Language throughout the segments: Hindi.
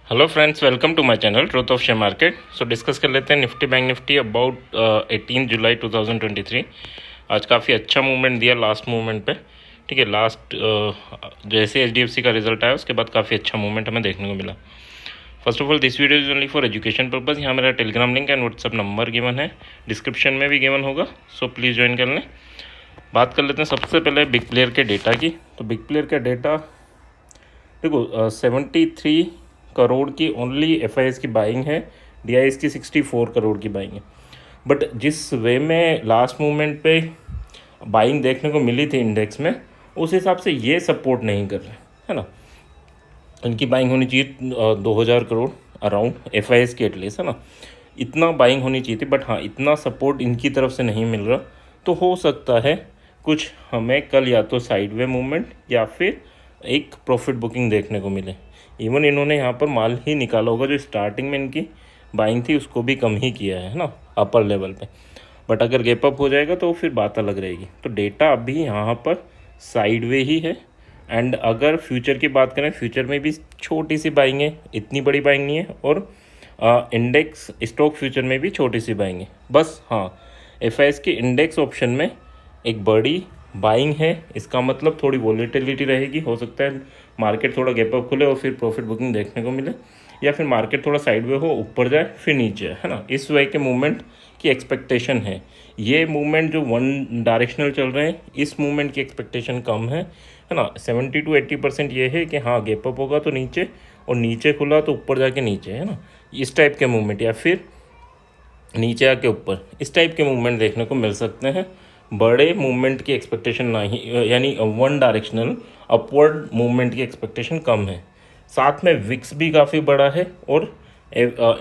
Hello friends, welcome to my channel truth of share market. So discuss कर लेते हैं निफ्टी बैंक निफ्टी अबाउट 18 जुलाई 2023। आज काफ़ी अच्छा मूवमेंट दिया लास्ट मूवमेंट पे। ठीक है, लास्ट जैसे HDFC का रिजल्ट आया उसके बाद काफ़ी अच्छा मूवमेंट हमें देखने को मिला। First of all this video is only for education purpose. यहाँ मेरा Telegram link and WhatsApp number given है, डिस्क्रिप्शन में भी गिवन होगा, सो प्लीज़ ज्वाइन कर लें। बात कर लेते हैं सबसे पहले बिग प्लेयर के डेटा की। तो बिग प्लेयर का डेटा देखो, 73 करोड़ की ओनली FIS की बाइंग है, DIS की 64 करोड़ की बाइंग है। बट जिस वे में लास्ट मूवमेंट पे बाइंग देखने को मिली थी इंडेक्स में, उस हिसाब से ये सपोर्ट नहीं कर रहे, है ना। इनकी बाइंग होनी चाहिए 2000 करोड़ अराउंड FIS की एटलीस्ट, है ना। इतना बाइंग होनी चाहिए थी, बट हाँ इतना सपोर्ट इनकी तरफ से नहीं मिल रहा। तो हो सकता है कुछ हमें कल या तो साइडवे मूवमेंट या फिर एक प्रॉफिट बुकिंग देखने को मिले। इवन इन्होंने यहाँ पर माल ही निकाला होगा, जो स्टार्टिंग में इनकी बाइंग थी उसको भी कम ही किया है ना अपर लेवल पे। बट अगर गैप अप हो जाएगा तो फिर बात अलग रहेगी। तो डेटा अभी यहाँ पर साइडवे ही है। एंड अगर फ्यूचर की बात करें, फ्यूचर में भी छोटी सी बाइंग है, इतनी बड़ी बाइंग नहीं है। और इंडेक्स स्टॉक फ्यूचर में भी छोटी सी बाइंग है। बस हाँ, FIS के इंडेक्स ऑप्शन में एक बड़ी बाइंग है। इसका मतलब थोड़ी वॉलेटिलिटी रहेगी। हो सकता है मार्केट थोड़ा गैप अप खुले और फिर प्रॉफिट बुकिंग देखने को मिले, या फिर मार्केट थोड़ा साइडवे हो, ऊपर जाए फिर नीचे, है ना। इस वे के मूवमेंट की एक्सपेक्टेशन है। ये मूवमेंट जो वन डायरेक्शनल चल रहे हैं, इस मूवमेंट की एक्सपेक्टेशन कम है ना। 70 to 80% ये है कि हाँ गैप अप होगा तो नीचे, और नीचे खुला तो ऊपर जाके नीचे, है ना। इस टाइप के मूवमेंट, या फिर नीचे आके ऊपर, इस टाइप के मूवमेंट देखने को मिल सकते हैं। बड़े मूवमेंट की एक्सपेक्टेशन नहीं, यानी वन डायरेक्शनल अपवर्ड मूवमेंट की एक्सपेक्टेशन कम है। साथ में विक्स भी काफ़ी बड़ा है और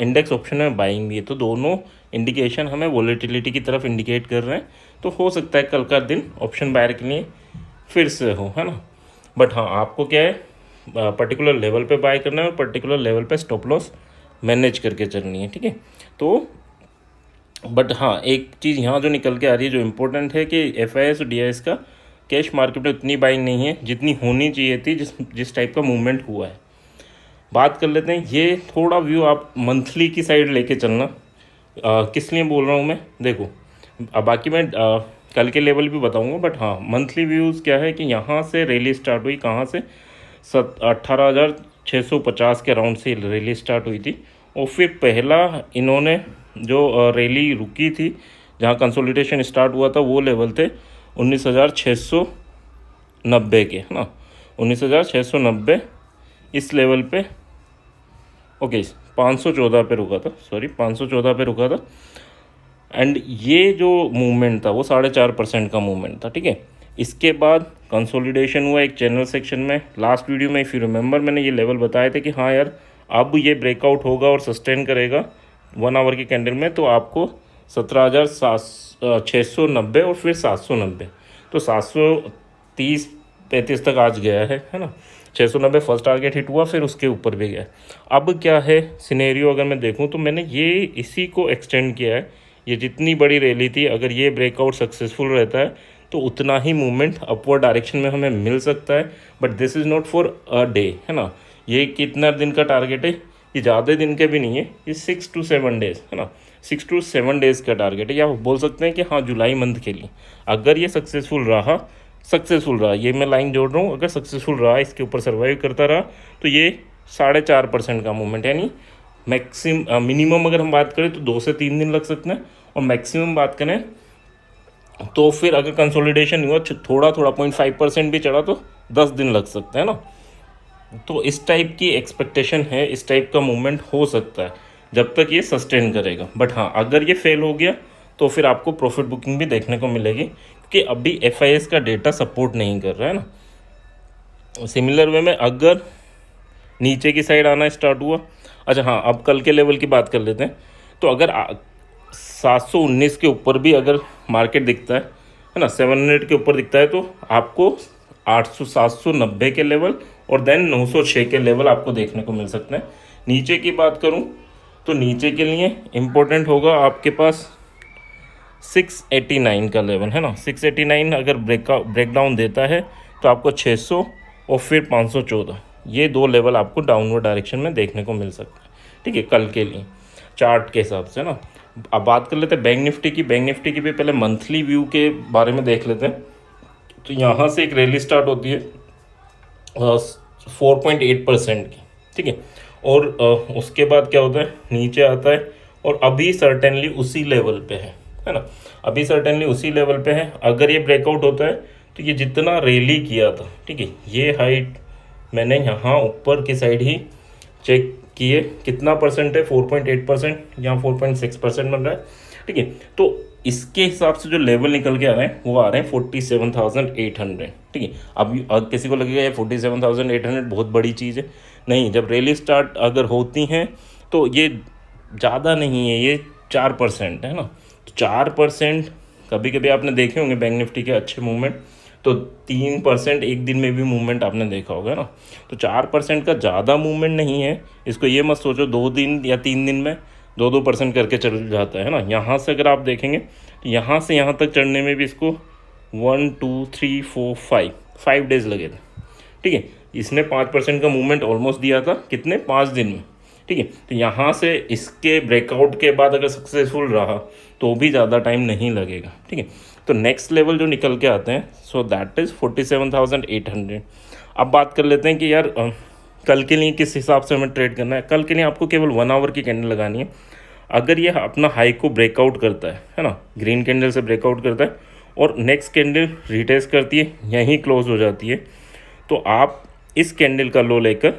इंडेक्स ऑप्शन में बाइंग भी है। तो दोनों इंडिकेशन हमें वॉलेटिलिटी की तरफ इंडिकेट कर रहे हैं। तो हो सकता है कल का दिन ऑप्शन बायर के लिए फिर से हो, है ना। बट हाँ, आपको क्या है, पर्टिकुलर लेवल पे बाय करना है और पर्टिकुलर लेवल पे स्टॉप लॉस मैनेज करके चलनी है। ठीक है, तो बट हाँ एक चीज़ यहाँ जो निकल के आ रही है, जो इम्पोर्टेंट है, कि FIS और DIS का कैश मार्केट में उतनी बाइंग नहीं है जितनी होनी चाहिए थी, जिस टाइप का मूवमेंट हुआ है। बात कर लेते हैं, ये थोड़ा व्यू आप मंथली की साइड लेके चलना। किस लिए बोल रहा हूँ मैं, देखो बाकी मैं कल के लेवल भी बताऊँगा, बट हाँ मंथली व्यूज़ क्या है कि यहाँ से रैली स्टार्ट हुई, कहाँ से 18,650 के अराउंड से रैली स्टार्ट हुई थी। और फिर पहला इन्होंने जो रैली रुकी थी, जहाँ कंसोलिडेशन स्टार्ट हुआ था, वो लेवल थे 19,690 के, है ना। 19,690 इस लेवल पे, ओके 514 पे रुका था, सॉरी 514 पे रुका था। एंड ये जो मूवमेंट था वो 4.5% का मूवमेंट था। ठीक है, इसके बाद कंसोलिडेशन हुआ एक चैनल सेक्शन में। लास्ट वीडियो में इफ़ यू रिमेंबर मैंने ये लेवल बताए थे कि हाँ यार अब ये ब्रेकआउट होगा और सस्टेन करेगा 1 आवर की कैंडल में, तो आपको 17,690 और फिर 790, तो 730-35 तक आज गया है ना। 690 फर्स्ट टारगेट हिट हुआ, फिर उसके ऊपर भी गया। अब क्या है सिनेरियो, अगर मैं देखूं तो मैंने ये इसी को एक्सटेंड किया है। ये जितनी बड़ी रैली थी, अगर ये ब्रेकआउट सक्सेसफुल रहता है तो उतना ही मूवमेंट अपवर्ड डायरेक्शन में हमें मिल सकता है। But this is not for a day, है ना। ये कितना दिन का टारगेट है, ये ज़्यादा दिन के भी नहीं है, ये 6 to 7 डेज़, है ना। 6 to 7 डेज़ का टारगेट है, या बोल सकते हैं कि हाँ जुलाई मंथ के लिए अगर ये सक्सेसफुल रहा, ये मैं लाइन जोड़ रहा हूँ, अगर सक्सेसफुल रहा, इसके ऊपर सर्वाइव करता रहा, तो ये 4.5% का मूवमेंट, यानी मिनिमम अगर हम बात करें तो 2 से 3 दिन लग सकते हैं, और मैक्सिमम बात करें तो फिर अगर कंसोलिडेशन हुआ थोड़ा 0.5% भी चढ़ा तो 10 दिन लग सकते हैं ना। तो इस टाइप की एक्सपेक्टेशन है, इस टाइप का मूवमेंट हो सकता है जब तक ये सस्टेन करेगा। बट हाँ अगर ये फेल हो गया तो फिर आपको प्रॉफिट बुकिंग भी देखने को मिलेगी, क्योंकि अभी FIS का डेटा सपोर्ट नहीं कर रहा है ना। सिमिलर वे में अगर नीचे की साइड आना स्टार्ट हुआ, अच्छा हाँ अब कल के लेवल की बात कर लेते हैं। तो अगर 719 के ऊपर भी अगर मार्केट दिखता है ना, 700 के ऊपर दिखता है, तो आपको 790 के लेवल और देन 906 के लेवल आपको देखने को मिल सकते हैं। नीचे की बात करूं तो नीचे के लिए इम्पोर्टेंट होगा आपके पास 689 का लेवल, है ना। 689 अगर ब्रेक डाउन देता है तो आपको 600 और फिर 514, ये दो लेवल आपको डाउनवर्ड डायरेक्शन में देखने को मिल सकता है, ठीक है, कल के लिए चार्ट के हिसाब से ना। अब बात कर लेते हैं बैंक निफ्टी की। बैंक निफ्टी की भी पहले मंथली व्यू के बारे में देख लेते हैं। तो यहाँ से एक रैली स्टार्ट होती है 4.8% की, ठीक है, और उसके बाद क्या होता है, नीचे आता है और अभी सर्टेनली उसी लेवल पे है ना, अभी सर्टेनली उसी लेवल पे है। अगर ये ब्रेकआउट होता है तो ये जितना रैली किया था, ठीक है, ये हाइट मैंने यहाँ ऊपर की साइड ही चेक किए, कितना परसेंट है, 4.8%, यहाँ 4.6% बन रहा है, ठीक है। तो इसके हिसाब से जो लेवल निकल के आ रहे हैं वो आ रहे हैं 47,800, ठीक है। अब किसी को लगेगा ये 47,800 बहुत बड़ी चीज़ है, नहीं। जब रैली स्टार्ट अगर होती हैं तो ये ज़्यादा नहीं है, ये 4% है ना। तो 4% कभी कभी आपने देखे होंगे बैंक निफ्टी के अच्छे मूवमेंट, तो 3% एक दिन में भी मूवमेंट आपने देखा होगा ना। तो 4% का ज़्यादा मूवमेंट नहीं है, इसको ये मत सोचो 2 दिन या 3 दिन में 2% करके चल जाता है ना। यहाँ से अगर आप देखेंगे तो यहाँ से यहाँ तक चढ़ने में भी इसको 1 2 3 4 5 डेज लगे थे, ठीक है। इसने 5% का मूवमेंट ऑलमोस्ट दिया था, कितने, 5 दिन में, ठीक है। तो यहाँ से इसके ब्रेकआउट के बाद अगर सक्सेसफुल रहा तो भी ज़्यादा टाइम नहीं लगेगा, ठीक है। तो नेक्स्ट लेवल जो निकल के आते हैं, सो दैट इज़ 47,800। अब बात कर लेते हैं कि यार कल के लिए किस हिसाब से हमें ट्रेड करना है। कल के लिए आपको केवल 1 आवर की कैंडल लगानी है। अगर ये अपना हाई को ब्रेकआउट करता है ना, ग्रीन कैंडल से ब्रेकआउट करता है और नेक्स्ट कैंडल रिटेस्ट करती है, यहीं क्लोज हो जाती है, तो आप इस कैंडल का लो लेकर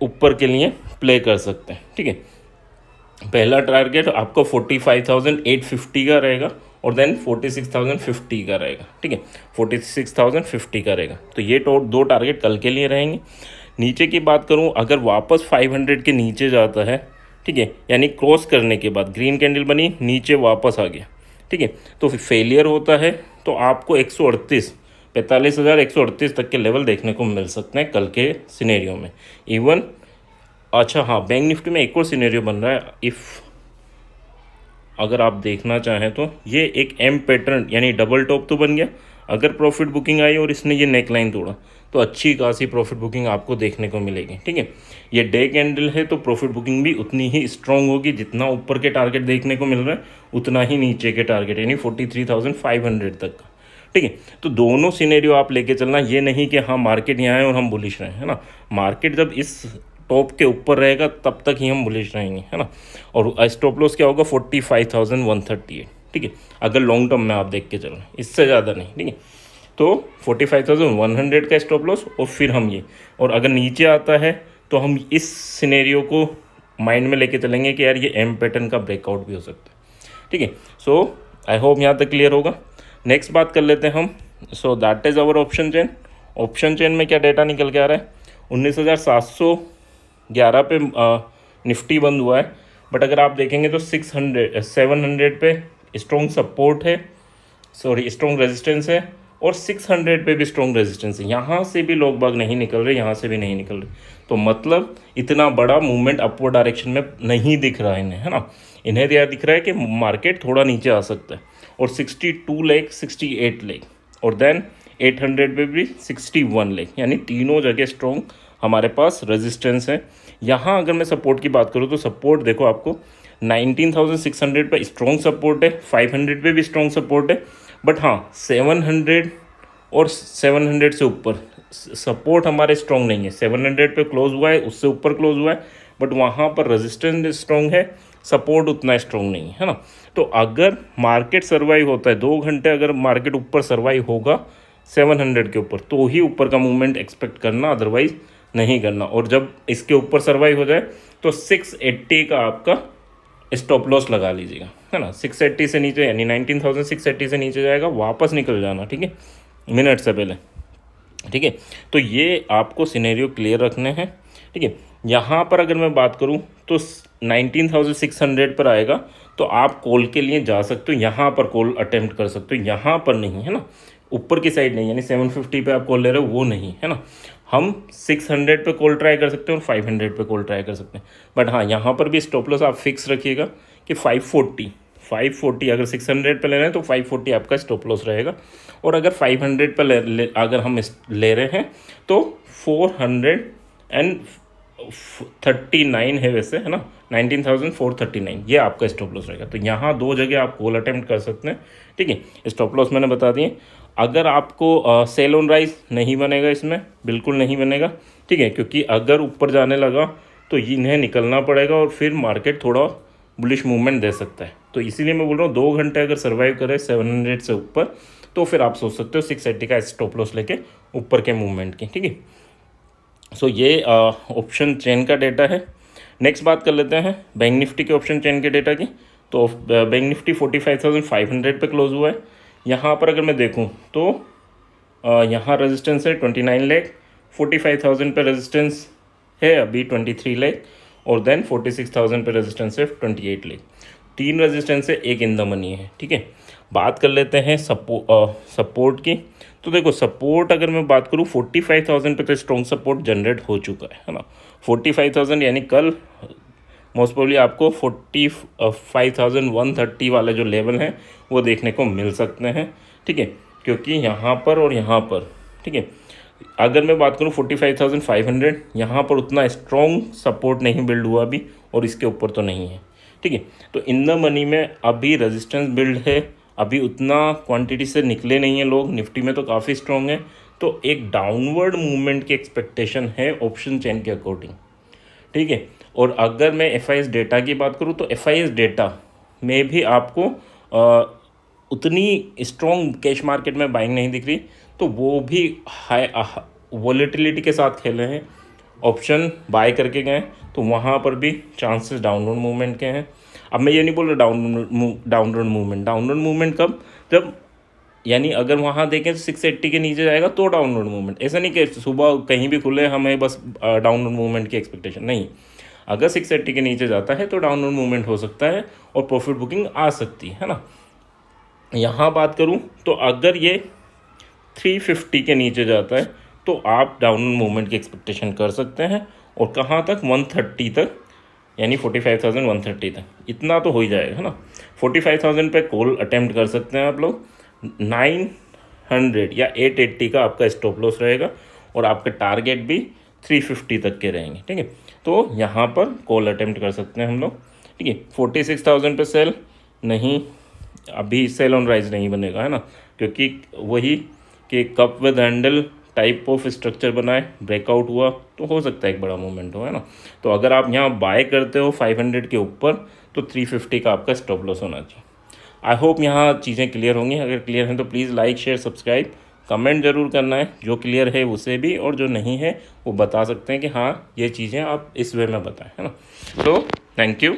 ऊपर के लिए प्ले कर सकते हैं, ठीक है। पहला टारगेट आपको 45,850 का रहेगा और देन 46,050 का रहेगा, ठीक है, 46,050 का रहेगा। तो ये दो टारगेट कल के लिए रहेंगे। नीचे की बात करूं, अगर वापस 500 के नीचे जाता है, ठीक है, यानी क्रॉस करने के बाद ग्रीन कैंडल बनी, नीचे वापस आ गया, ठीक है, तो फिर फेलियर होता है तो आपको 45,138 तक के लेवल देखने को मिल सकते हैं कल के सिनेरियो में। इवन अच्छा हाँ, बैंक निफ्टी में एक और सिनेरियो बन रहा है, इफ़ अगर आप देखना चाहें तो ये एक एम पैटर्न यानी डबल टॉप तो बन गया। अगर प्रॉफिट बुकिंग आई और इसने ये नेक लाइन तोड़ा तो अच्छी खासी प्रॉफिट बुकिंग आपको देखने को मिलेगी, ठीक है। ये डे कैंडल है तो प्रॉफिट बुकिंग भी उतनी ही स्ट्रांग होगी, जितना ऊपर के टारगेट देखने को मिल रहा है उतना ही नीचे के टारगेट, यानी 43,500 तक का, ठीक है। तो दोनों सिनेरियो आप लेके चलना, ये नहीं कि हाँ मार्केट यहाँ है और हम बुलिश रहे, है ना। मार्केट जब इस टॉप के ऊपर रहेगा तब तक ही हम बुलिश रहेंगे, है ना। और स्टॉप लॉस क्या होगा, 45,138, ठीक है, अगर लॉन्ग टर्म में आप देख के चलो, इससे ज़्यादा नहीं, ठीक है। तो 45,100 का स्टॉप लॉस और फिर हम ये, और अगर नीचे आता है तो हम इस सिनेरियो को माइंड में लेके चलेंगे कि यार ये एम पैटर्न का ब्रेकआउट भी हो सकता है, ठीक है। सो आई होप यहाँ तक क्लियर होगा। नेक्स्ट बात कर लेते हैं हम, so that is our option chain. Option chain में क्या डेटा निकल के आ रहा है, 19,711 पे निफ्टी बंद हुआ है, बट अगर आप देखेंगे तो 700 पे स्ट्रॉन्ग सपोर्ट है, सॉरी स्ट्रॉन्ग रेजिस्टेंस है, और 600 पे भी स्ट्रॉन्ग रेजिस्टेंस है। यहाँ से भी लोग बाग नहीं निकल रहे, यहाँ से भी नहीं निकल रहे, तो मतलब इतना बड़ा मूवमेंट अपवर्ड डायरेक्शन में नहीं दिख रहा है इन्हें, है ना। इन्हें यह दिख रहा है कि मार्केट थोड़ा नीचे आ सकता है, और 62 लाख 68 लाख और देन 800 पे भी 61 लाख, यानी तीनों जगह स्ट्रॉन्ग हमारे पास रेजिस्टेंस है। यहाँ अगर मैं सपोर्ट की बात करूँ तो सपोर्ट देखो आपको 19,600 पे स्ट्रॉन्ग सपोर्ट है, 500 पे भी स्ट्रॉन्ग सपोर्ट है, बट हाँ 700 और 700 से ऊपर सपोर्ट हमारे स्ट्रॉन्ग नहीं है। 700 पे क्लोज हुआ है, उससे ऊपर क्लोज हुआ है, बट वहाँ पर रेजिस्टेंस स्ट्रॉन्ग है, सपोर्ट उतना स्ट्रॉन्ग नहीं है ना। तो अगर मार्केट सर्वाइव होता है 2 घंटे, अगर मार्केट ऊपर सर्वाइव होगा 700 के ऊपर तो ही ऊपर का मूवमेंट एक्सपेक्ट करना, अदरवाइज नहीं करना। और जब इसके ऊपर सर्वाइव हो जाए तो 680 का आपका स्टॉप लॉस लगा लीजिएगा, है ना। 680 से नीचे यानी 19,680 से नीचे जाएगा, वापस निकल जाना, ठीक है, मिनट से पहले, ठीक है। तो ये आपको सिनेरियो क्लियर रखने हैं, ठीक है। यहाँ पर अगर मैं बात करूँ तो 19,600 पर आएगा तो आप कॉल के लिए जा सकते हो, यहाँ पर कॉल अटेम्प्ट कर सकते हो, यहाँ पर नहीं, है ना, ऊपर की साइड नहीं, यानी 750 पे आप कॉल ले रहे हो वो नहीं, है ना। हम 600 पे कॉल ट्राई कर सकते हैं और 500 पे कॉल ट्राई कर सकते हैं, बट हाँ यहाँ पर भी स्टॉप लॉस आप फिक्स रखिएगा कि 540 अगर 600 पे ले रहे हैं तो 540 आपका स्टॉप लॉस रहेगा, और अगर 500 पे अगर हम ले रहे हैं तो एंड 39 है वैसे, है ना, 19,439 ये आपका स्टॉप लॉस रहेगा। तो यहाँ दो जगह आप कॉल अटेम्प्ट कर सकते हैं, ठीक है। स्टॉप लॉस मैंने बता दिए। अगर आपको सेल ऑन राइज नहीं बनेगा, इसमें बिल्कुल नहीं बनेगा, ठीक है, क्योंकि अगर ऊपर जाने लगा तो इन्हें निकलना पड़ेगा और फिर मार्केट थोड़ा बुलिश मूवमेंट दे सकता है। तो इसीलिए मैं बोल रहा हूँ 2 घंटे अगर सर्वाइव करे 700 से ऊपर तो फिर आप सोच सकते हो 680 का स्टॉप लॉस लेके ऊपर के मूवमेंट की, ठीक है। सो ये ऑप्शन चेन का डेटा है। नेक्स्ट बात कर लेते हैं बैंक निफ्टी के ऑप्शन चेन के डेटा की। तो बैंक निफ्टी 45,500 पे क्लोज हुआ है। यहाँ पर अगर मैं देखूँ तो यहाँ रेजिस्टेंस है 29 लाख, 45,000 पे रेजिस्टेंस है अभी 23 लाख, और देन 46,000 पे रेजिस्टेंस है 28 लाख। 3 रेजिस्टेंस है, एक इन द मनी है, ठीक है। बात कर लेते हैं सपोर्ट की। तो देखो सपोर्ट अगर मैं बात करूँ 45,000 पे तो स्ट्रॉन्ग सपोर्ट जनरेट हो चुका है ना। 45,000 यानी कल मोस्ट प्रोबेबली आपको 45,130 वाले जो लेवल हैं वो देखने को मिल सकते हैं, ठीक है, क्योंकि यहाँ पर और यहाँ पर, ठीक है। अगर मैं बात करूँ 45,500 यहाँ पर उतना स्ट्रॉन्ग सपोर्ट नहीं बिल्ड हुआ अभी, और इसके ऊपर तो नहीं है, ठीक है। तो इन द मनी में अभी रेजिस्टेंस बिल्ड है, अभी उतना क्वांटिटी से निकले नहीं है लोग। निफ्टी में तो काफ़ी स्ट्रॉन्ग है, तो एक डाउनवर्ड मूवमेंट की एक्सपेक्टेशन है ऑप्शन चेन के अकॉर्डिंग, ठीक है। और अगर मैं एफआईएस डेटा की बात करूँ तो एफआईएस डेटा में भी आपको उतनी स्ट्रॉन्ग कैश मार्केट में बाइंग नहीं दिख रही, तो वो भी हाई वॉलेटिलिटी के साथ खेले हैं, ऑप्शन बाय करके गए, तो वहाँ पर भी चांसेस डाउनवर्ड मूवमेंट के हैं। अब मैं ये नहीं बोल रहा डाउनवर्ड मूवमेंट कब, जब यानी अगर वहाँ देखें तो 680 के नीचे जाएगा तो डाउनवर्ड मूवमेंट। ऐसा नहीं कि सुबह कहीं भी खुले हमें बस डाउनवर्ड मूवमेंट की एक्सपेक्टेशन नहीं। अगर 680 के नीचे जाता है तो डाउनवर्ड मूवमेंट हो सकता है और प्रॉफिट बुकिंग आ सकती है ना। यहाँ बात करूँ तो अगर ये 350 के नीचे जाता है तो आप डाउनवर्ड मूवमेंट की एक्सपेक्टेशन कर सकते हैं, और कहाँ तक, 130 तक, यानी 45,130 तक, इतना तो हो ही जाएगा, है ना। 45,000 पे कॉल अटेम्प्ट कर सकते हैं आप लोग। 900 या 880 का आपका स्टॉप लॉस रहेगा, और आपके टारगेट भी 350 तक के रहेंगे, ठीक है। तो यहाँ पर कॉल अटेम्प्ट कर सकते हैं हम लोग, ठीक है। 46,000 पे सेल नहीं, अभी सेल ऑन राइज नहीं बनेगा, है ना, क्योंकि वही कि cup with handle type of structure बनाए, ब्रेकआउट हुआ तो हो सकता है एक बड़ा मूवमेंट हो, है ना। तो अगर आप यहाँ बाय करते हो 500 के ऊपर तो 350 का आपका स्टॉप लॉस होना चाहिए। आई होप यहाँ चीज़ें क्लियर होंगी। अगर क्लियर हैं तो please like share subscribe comment ज़रूर करना है, जो क्लियर है उसे भी, और जो नहीं है वो बता सकते हैं कि हाँ ये चीज़ें आप इस वे में बताएं, है ना। तो थैंक यू।